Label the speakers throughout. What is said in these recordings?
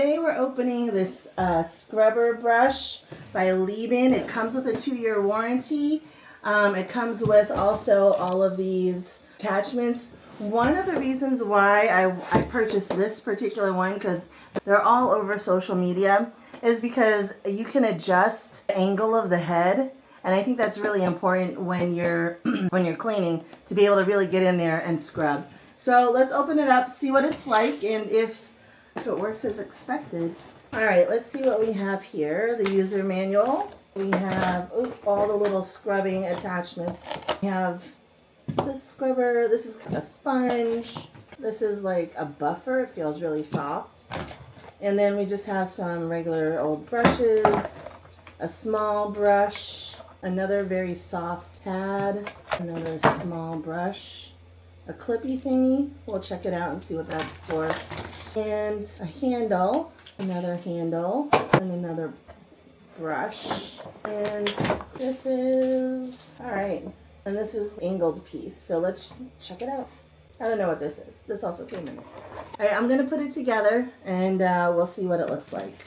Speaker 1: today we're opening this scrubber brush by Leebin. It comes with a 2-year warranty. It comes with also all of these attachments. One of the reasons why I purchased this particular one, because they're all over social media, is because you can adjust the angle of the head. And I think that's really important when you're when you're cleaning, to be able to really get in there and scrub. So let's open it up, see what it's like, and if it works as expected. All right, let's see what we have here. The user manual. We have all the little scrubbing attachments. We have this scrubber. This is a sponge. This is like a buffer. It feels really soft. And then we just have some regular old brushes, a small brush, another very soft pad, another small brush, a clippy thingy. We'll check it out and see what that's for. And a handle, another handle, and another brush. And this is, all right, and this is the angled piece. So let's check it out. I don't know what this is. This also came in there. All right, I'm gonna put it together and we'll see what it looks like.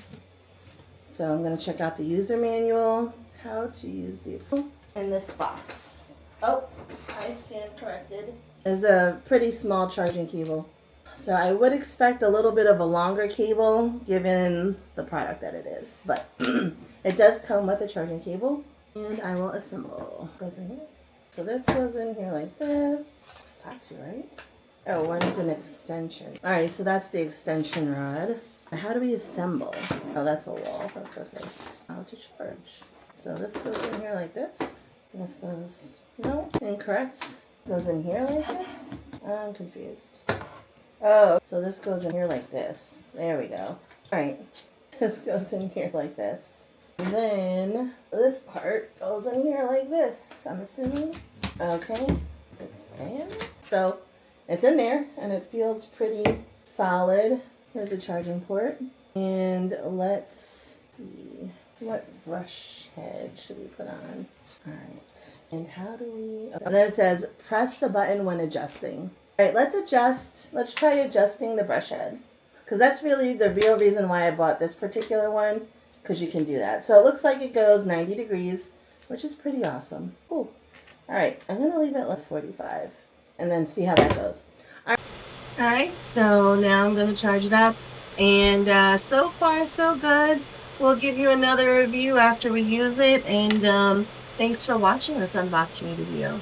Speaker 1: So I'm gonna check out the user manual, how to use the in this box. Oh, I stand corrected. Is a pretty small charging cable. So I would expect a little bit of a longer cable given the product that it is, but it does come with a charging cable, and I will assemble. Goes in here. So this goes in here like this. It's got to, right? Oh, one's an extension. All right, so that's the extension rod. How do we assemble? Oh, that's a wall. That's okay. How to charge. So this goes in here like this. And this goes, no, incorrect. Goes in here like this. I'm confused. Oh, so this goes in here like this. There we go. All right, this goes in here like this. And then this part goes in here like this, I'm assuming. Okay, does it stand? So it's in there and it feels pretty solid. Here's a charging port. And let's see, what brush head should we put on? All right, and how do we, and then it says press the button when adjusting. All right, let's adjust. Let's try adjusting the brush head, because that's really the real reason why I bought this particular one, because you can do that. So it looks like it goes 90 degrees, which is pretty awesome. Cool. All right, I'm going to leave it like 45 and then see how that goes. All right, so now I'm going to charge it up, and so far so good. We'll give you another review after we use it, and thanks for watching this unboxing video.